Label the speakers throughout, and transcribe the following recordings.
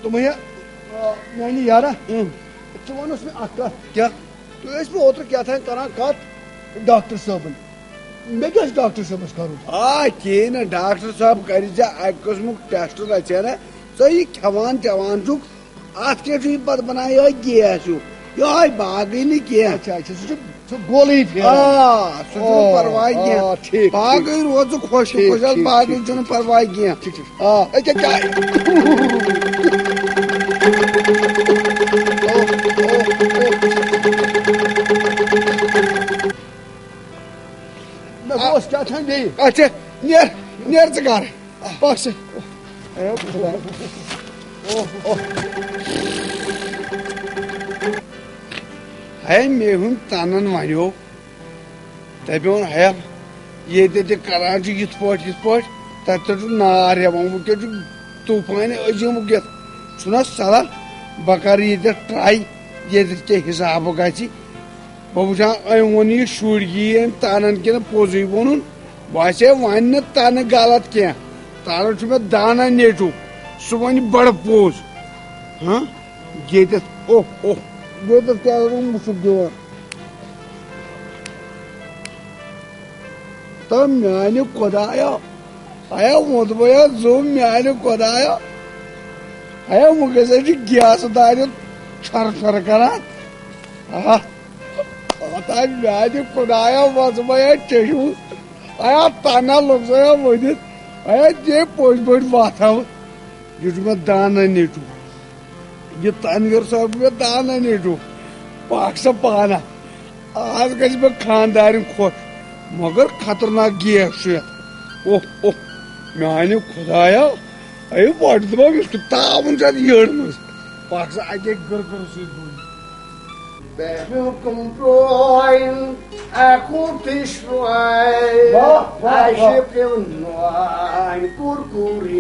Speaker 1: तुम्हें मैंने यारा तो वन उसमें अक्का क्या तो इस पे ओत्र क्या था करा कत डॉक्टर साहब मैं क्या डॉक्टर साहब करूँ
Speaker 2: कह डॉक्टर साहब कर अकस्मुक टेस्ट रचे ना सही खवान चवान चुक अत क्या पे बना गैस ये बागई नी कह
Speaker 1: अच्छा अच्छा गोली
Speaker 2: परवाह कह बागई रोज खुश खुश बागई परवाह
Speaker 1: क्या था
Speaker 2: अच्छा नेर गर बस है मे हूं तनन वो दपोन है ये करान यथ पे तथ नार हेवान वो क्या तूफान अजीम ना सलल बह कर ये ट्राई ये हिसाब ग बह वुचा वोन यह शुर यी तनन कि पोज वोन बे वन तन गलत कह तन मे दाना नेटू सह वन बड़ पोज हाँ ये ओह ओह ये क्या मुसुक दिवान तो म्यान खुदाया आया मोदबया जो म्यान खुदाया आया वो गैस दार छर छर करान म्यान खुदाया वजबया चशू आया तना लोग वन आया जे पोज बड़ वाथा यह मे दाना नेटू ये तनवीर साहब मे दाना नेटू पाक सा पाना आज गज मे खानदार खुश मगर खतरनाक गैस ओह ओह म्यान खुदाया अय बड़ दप तावन यड़ मज पाक सा अगे गर
Speaker 3: Behukum akutis noai, aishepim noai, kurkuri,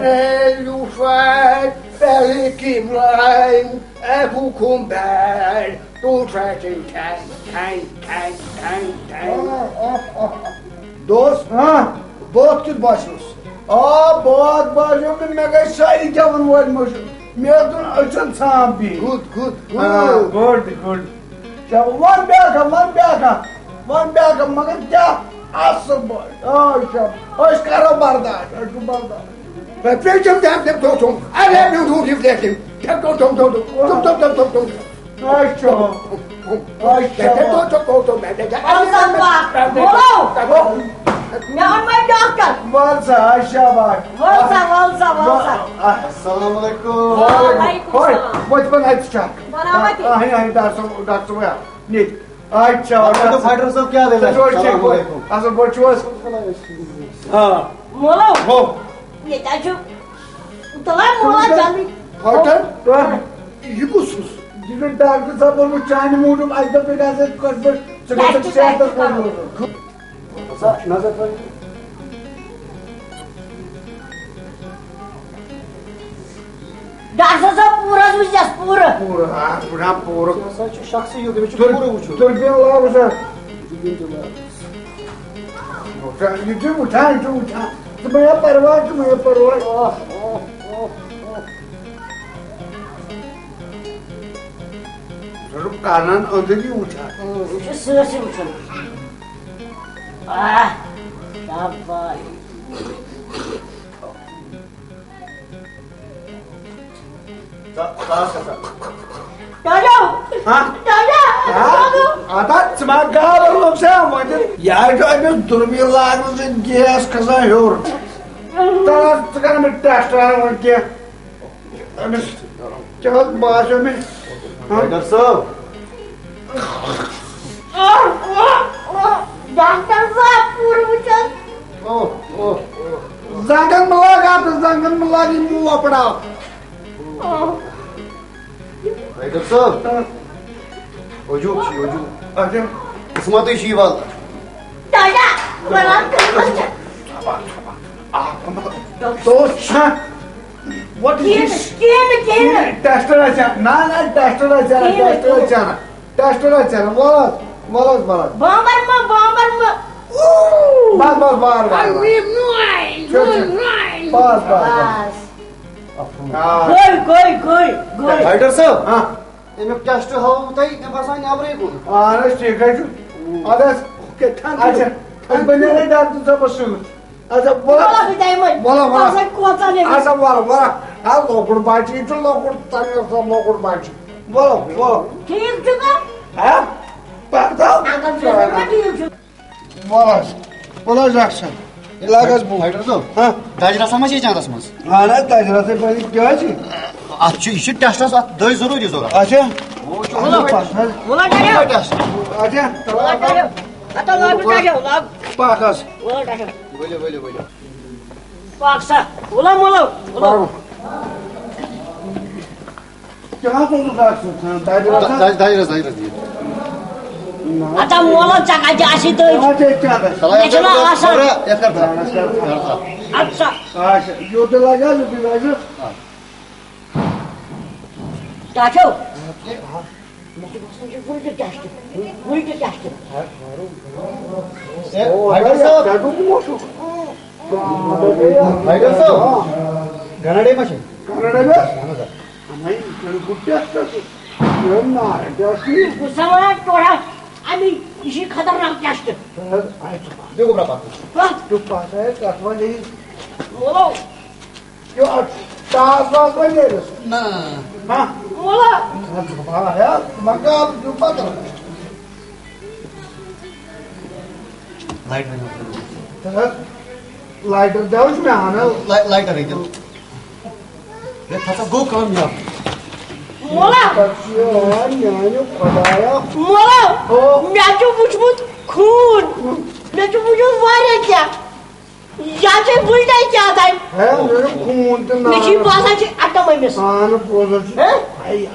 Speaker 3: telufai, belikim line, ebukum bad, tu tracking tang.
Speaker 1: दोस्त हाँ बहुत कुछ बाशुस बहुत बाशु कि मैं गई सारी जवन वाल मशु मैं तो अचन सांप भी
Speaker 3: Good.
Speaker 1: गुड क्या वन बैग मगर क्या असर बॉय ओश करो बर्दाश्त
Speaker 3: Reflection dem. I have you do reflection. Tum.
Speaker 4: Now my doctor.
Speaker 1: Valsa शाबाश
Speaker 4: Assalamualaikum.
Speaker 1: बचपन है स्टार्ट
Speaker 4: बराबर
Speaker 1: हाँ डॉक्टर भैया नीट अच्छा
Speaker 5: तो फाइटर साहब क्या दे रहे हैं
Speaker 1: असर बचवास हाँ
Speaker 4: मोलो
Speaker 1: हो
Speaker 4: ये ताजु तला मोला जल्दी
Speaker 1: फाइटर तो ये कुछ जिन डॉक्टर साहब बोल चाइना मूड आज तक बिना से कर सर नजर पर
Speaker 4: डॉक्टर साहब पूरा
Speaker 5: शख्सी युद्ध में पूरा वुचो
Speaker 1: तुर्किया लाओ सर ये उठा तुम्हारा परवाह
Speaker 2: कानन अंदर उठा
Speaker 4: से उठन शाबाश
Speaker 1: आता गाल से दुर्बी लागन गैस खसा हूर टेस्ट क्या बासो में
Speaker 5: फाइटर साहब
Speaker 4: डॉक्टर साहब पूरा उठन
Speaker 1: जंगन में लगी मुंह अपना
Speaker 5: फाइटर साहब ओजू
Speaker 1: अच्छा
Speaker 5: किस्मत ही वाला
Speaker 4: दादा बड़ा कर
Speaker 1: दोस्त What is this? Tester acha. Na tester acha. Walas.
Speaker 4: Bomber ma.
Speaker 1: Bas.
Speaker 4: Arrive nós.
Speaker 1: Bas.
Speaker 5: Fighter साहब अमुक टेस्ट हाव तुम मे बसान नबरे गो
Speaker 2: अहन ठीक अद बने डॉक्टर साहब सूट अच्छा लोकुट बच्चे लोकुट तमें लोकुट बच्चे बोलो बोलो
Speaker 4: ठीक
Speaker 2: बोलो डॉक्टर साहब इलाज
Speaker 5: फाइटर साहब दज रसा मा चांदस मज
Speaker 2: अहन तजरा से बनी क्या
Speaker 5: अत टेस्टस अत दज जरूरी जरूरत
Speaker 2: अच्छा अच्छा पाकस क्या
Speaker 4: आता मोला चकाची अशी तर अच्छा टाठव
Speaker 5: फाइटर साहब घनाडे मशीन
Speaker 4: टोळा आम्ही इशी खतरनाक जास्त
Speaker 5: देखो बरा
Speaker 2: तू पास है कसवा नहीं
Speaker 4: बोलो
Speaker 2: क्यों तास बने
Speaker 5: ना
Speaker 2: हां
Speaker 4: बोलो
Speaker 2: हां है मका तू पता लाइटर जाऊच में आना
Speaker 5: लाइटर है ये था गो काम यार
Speaker 4: मोला
Speaker 2: न्याय खुदाया
Speaker 4: मोला म्याचू बुचबुत खून म्याचू बुचबुत वारे क्या याचे बुलटाय क्या दाय
Speaker 2: है मेरे खून ते ना
Speaker 4: मेची बासाची आटा मैमेस
Speaker 2: सान पोजच
Speaker 4: हैं
Speaker 2: आई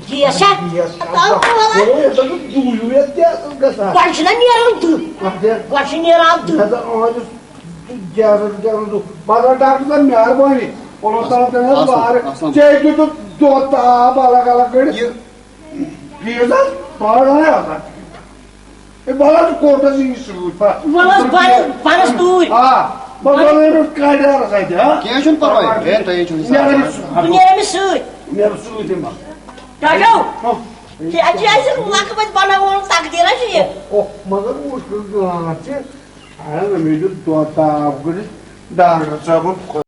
Speaker 4: गियासा
Speaker 2: बोलो ये तो दूलू ये क्या कसा
Speaker 4: वाचना निरांत वाचना निरांत
Speaker 2: हदा आज ग्यारह दो बारा डॉक्टर मेहरबानी बोलो साहब ने बाहर चेक तो दोता बाला काला कर ये जा बाहर आया था ये बाला तो कोटा जी सूट पा
Speaker 4: बारस दूर
Speaker 2: हां बाला ने कायदा रखायचा
Speaker 5: क्या छन परवाय रेन तय छन
Speaker 4: दुनिया में सूट
Speaker 2: मेरे सूट में
Speaker 4: टाटो कि अजी ऐसे लाकबत बनावून ताकदीराची
Speaker 2: ओ मगर मुश्किल गाचे आया ना मेरे दोता अपगडी डांगर साहब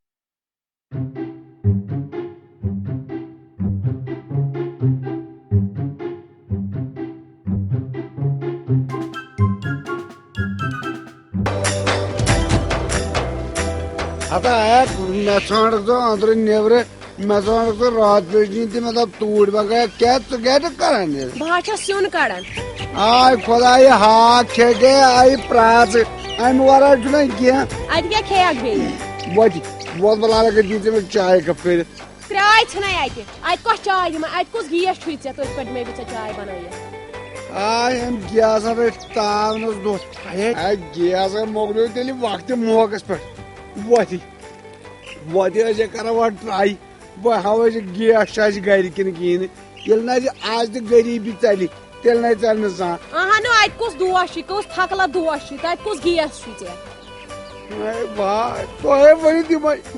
Speaker 2: आता मैं तो अंदर नेबरे मैं तो रात बेचनी थी मतलब तूड़ बगैर क्या तो क्या तो कराने
Speaker 6: भाषा सुन कड़न
Speaker 2: आय खुदा ये हाथ खेगे आई प्रास आई मुआरा जुना किया
Speaker 6: आज क्या खेक बे
Speaker 2: बहुत बला लगे दीते में चाय का फिर
Speaker 6: क्राय छना आते आज को चाय दिमा आज को गैस छुई से तो पट में भी चाय बनाई
Speaker 2: आय हम गैस पे ताव न दो आय गैस मोगलो तेली वक्त मोगस पे वती अजे कर ट्राई बह हाव गैस गर किन कहें ये ना आज तो गरीबी चल तेल ना चल
Speaker 6: अहन आज कुछ दोष कस थकला दोष तत कुछ गैस छुई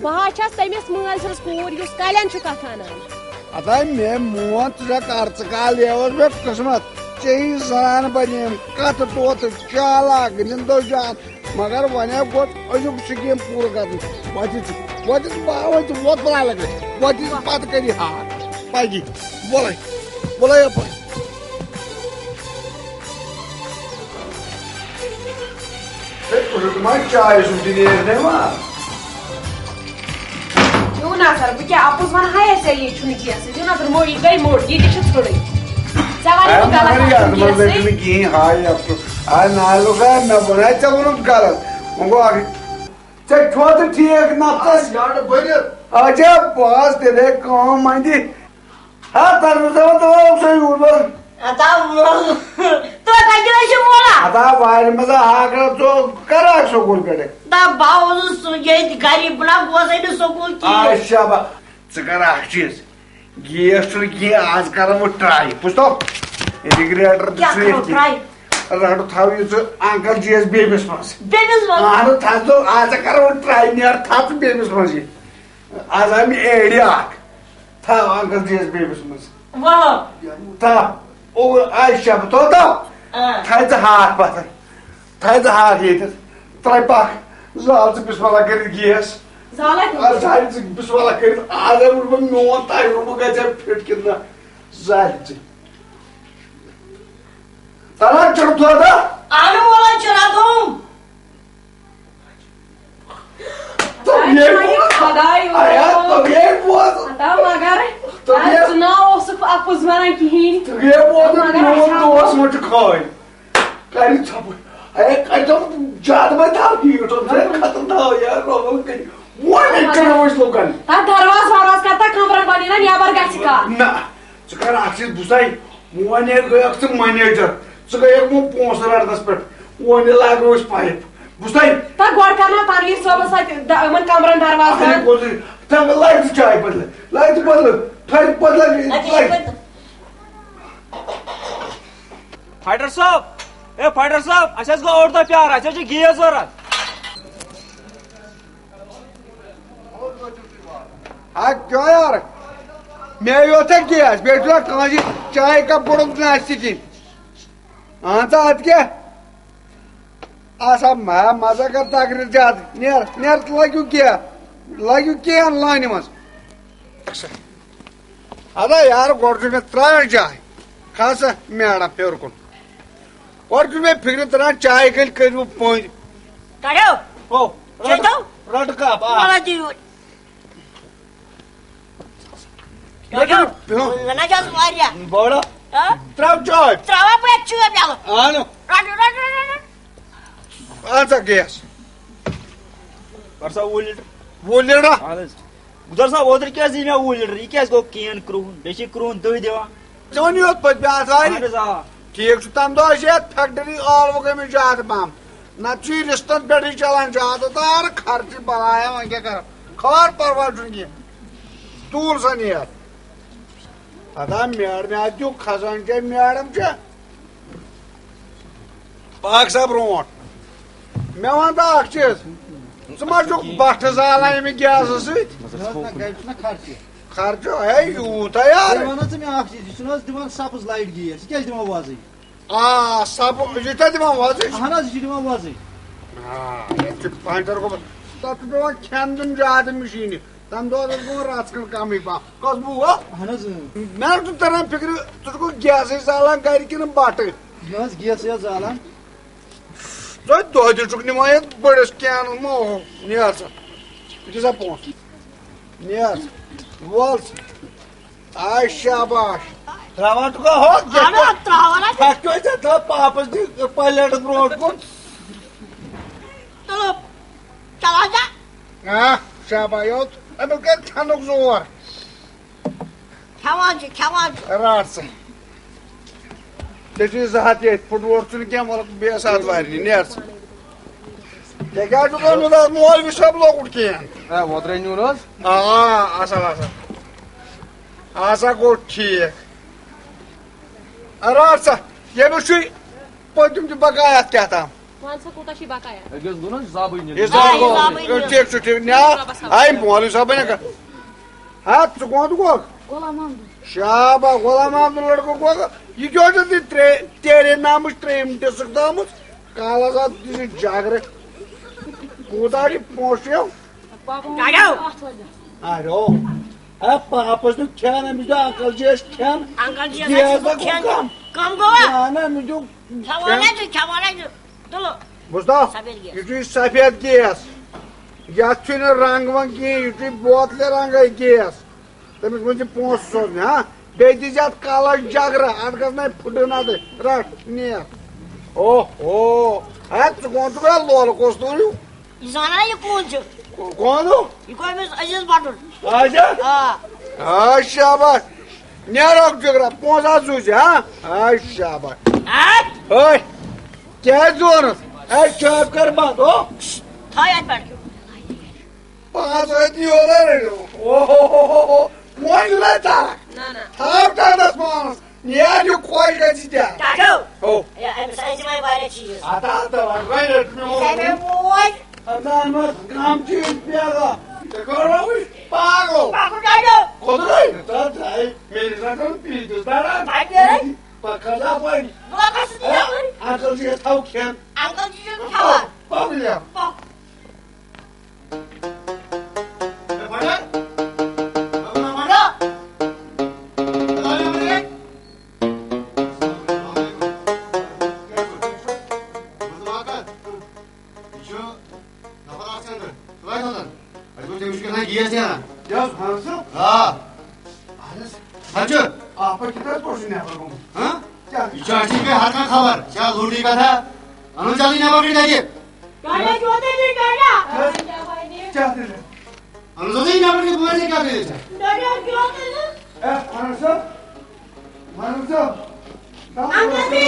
Speaker 6: बह तमिस माल सस कूर कलन कथ
Speaker 2: अत मे मोन तुझा कर काल मे किस्मत चेही जान बने कत तोत चालाक निंदो जान मगर वन अजुक स्कीम पूर कर वोत बना लगे पत कर हाथ पगी बोल बोल चाय
Speaker 6: सर बह आपुज वन हाय ये सर मोड़ ये गई मोड़ ये छोड़
Speaker 2: ठीक अच्छा बस तेरे कम मंदी हाँ तर
Speaker 4: आता तो काय मोला
Speaker 2: आता वायर मजा आकर तो करा सकूल करे
Speaker 4: दा बावल ये गरीब ना गोसाई सकूल की
Speaker 2: अच्छा बा करा चीज गैस की आज कर वो ट्राई पुछतो इंटीग्रेटर
Speaker 4: ट्राई
Speaker 2: रट थाव ये अंकल जीएस बेबिस मस
Speaker 4: बेबिस मस
Speaker 2: आरो था तो आज कर वो ट्राई नियर था बेबिस मस आज आम एड़ी था अंकल जी बेबीस मज था और आयशा तो थाज हाक पत्थर थाज हाक ये त्रै पाक जाल से बिस्मिल्लाह कर गैस जाल से बिस्मिल्लाह कर आज हम मोन ताई वो गए फिट कितना जाल से ताला चढ़ था
Speaker 4: आलू वाला चला दूं
Speaker 2: तो ये आया तो ये बहुत तो ये बहुत मोन दोस्त मुझे खाए कहीं छप अरे कहीं जाद में था कि तो खत्म था यार रोबल के वो नहीं करना वो इस लोगों ने
Speaker 6: दरवाज करता कमरा बनी ना यहाँ पर कैसे का
Speaker 2: ना चुका राक्षस बुसाई वो ने गया तो मैनेजर चुका एक मुंह पोंस रहा दस पर वो ने लागो इस पाइप बुसाई
Speaker 6: ता गोड़ करना तानवीर सोबत साथ मन कमरा दरवाज
Speaker 2: अरे कोई था लाइट चाय बदल फिर बदल
Speaker 7: फाइटर साहब ए फाइटर साहब असेच गो और तो प्यार असेच गिया जरा
Speaker 2: हाँ क्यों यार मैं योता गैस बेटा कांजी चाय का बुड़क नाश्ते की हाँ तो आज क्या आसा मैं मजा करता अगर जात नेर लग्यू क्या लाइन मज अदा यार गोड़ में त्राण चाय खास मैडम फेर कुन और में फिक्र तरह चाय कल करू पहुंच
Speaker 4: काढ़ो
Speaker 2: ओ
Speaker 4: चलो
Speaker 2: रट का
Speaker 4: वाला दी ना जास मारिया
Speaker 2: बड़ा त्राव चाय
Speaker 4: ट्रावा पे चुए ब्यालो
Speaker 2: आनो
Speaker 4: रट
Speaker 2: आजा गैस
Speaker 7: परसा
Speaker 2: वो लीडर
Speaker 7: गुजर साहब ओदर क्या जी मैं वो लीडर ये क्या गो केन क्रून बेशी क्रून दह देवा
Speaker 2: जोन योत पत ब्यास आई ठीक तम दो फैक्ट्री आल वो गई ज्यादा पहम ना रिश्तन पे चलान ज्यादा तार खर्च बनाया वह क्या कर खबर परवाह तूल सन यार अदा मैडम खजान चे मैडम चे पाक साहब रोट मे वन चीज मा बट जाला गैस सत खर्च है यूत यार
Speaker 5: दिवान सब्ज लाइट गैस क्या दिवान वाजै
Speaker 2: आ सब ये दिवान वाजै
Speaker 5: दिवान वाजै
Speaker 2: पंचर को तथ पे खेन दिन ज्यादा मशीन तम दो रात कम कस बू मैं तरह फिक्र तुझको गैस जालान गर कि बट
Speaker 5: गैस जालान
Speaker 2: दह दिक निमान बड़स कैन नियर सा पोस नियर वॉल आय शाबाश त्रावा तो हो त्रावा पापस पलेट ब्रोट को
Speaker 4: चलो चला जा
Speaker 2: हां शाबाश अब के खानक जोर
Speaker 4: खावाज
Speaker 2: रात से तेजी जहाते फुटबॉल चुन के मोर बे साथ वारी नेर क्या जो को मोल भी सब लोग उठ के हैं
Speaker 5: वो ट्रेन न्यूरोस
Speaker 2: आशा को ठीक रात ये भी पतम बकाया क्या था आई मोलू साहब ने हाँ चुको शाबा गुलाम अहमद लड़को को ये क्यों तेरे नाम ट्रेन सकता काला साहब जागरे कूदारी पोषो अरे पापस नु खेन मुझे अंकल जी खेन
Speaker 4: कम गोवा
Speaker 2: ना मुझे
Speaker 4: खवाना जो चलो
Speaker 2: बुझदा ये सफेद गैस या रंग वंग ये बोतल रंग गैस तमिस मुझे पोस सोन हाँ बे दीजिए काला जागरा अत गई फुटन अद रट नियर ओहो चुका लोल कोस तू
Speaker 4: ये
Speaker 2: कौन
Speaker 4: ये अजीज बाटुल
Speaker 2: अच्छा शाबाश नेरो जगरा पोसा सूझ हाँ शाबाश क्या जोर चाप कर बात हो पाँच हो रहे ओहो मोइन लेता थाप दादा स्पॉन्स यार जो कोई का चीज़ है हो
Speaker 4: I'm saying my body cheese.
Speaker 2: आता वाला
Speaker 4: Say me what?
Speaker 2: अदान मत काम चीज़ पियागा तो करो पागल
Speaker 4: Aku kagak.
Speaker 2: Kodray ta dai mere zaten bildiz daran
Speaker 4: Bak nereye?
Speaker 2: bakala var
Speaker 4: Bulan kasih dia.
Speaker 2: akıl diye tavken
Speaker 4: Angkat cucu kawan.
Speaker 2: babilya
Speaker 4: Bak.
Speaker 5: Pada? Apa pada? Ada yang beri? Betul akal. Şu kafa aksana. Kolay kalın. Hadi bu demiş ki sen giyersin ya.
Speaker 2: ya hansı
Speaker 5: Ha. Hacı.
Speaker 2: apa kita porsun yapalım
Speaker 5: Ha?
Speaker 2: ya
Speaker 5: İçerisi bir harika kabar. Ya lurdi kata. Anı jalı ne bakır dedi.
Speaker 4: Gaya jodoh ni gaya.
Speaker 2: çatır
Speaker 5: Anı jalı ne bakır bu ne kadar dedi.
Speaker 4: Gaya jodoh ni.
Speaker 2: hansı hansı
Speaker 4: Angkat ni.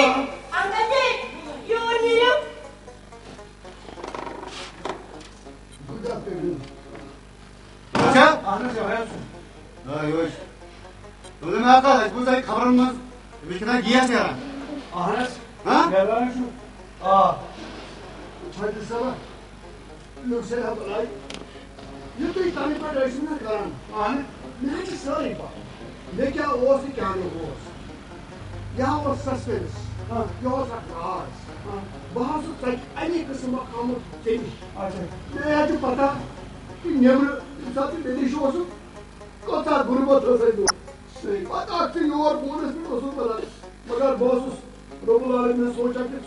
Speaker 4: Angkat ni. Yürüyorum.
Speaker 5: Hacı.
Speaker 2: hansı hansı
Speaker 5: Ay hoş. Oğlum akal. Bu da kabarımız. Bir kere giyersin ya.
Speaker 2: hansı
Speaker 5: Ha?
Speaker 2: yalan şu çatır sana yüksel haber ये तो इतानी पर ऐसे ना कारण आने मैं जी sorry बा मैं क्या ओस की क्या नहीं ओस या वो सस्पेंस हाँ या वो सरकार हाँ बहुत से तक अनेक किस्म का काम चाहिए अच्छा मैं आज पता कि नेवर साथ में मेरी शो सो कोता गुरुबत हो सही दो सही पता कि योर बोनस में तो सो मगर बॉस रोबुल वाले ने सोचा कि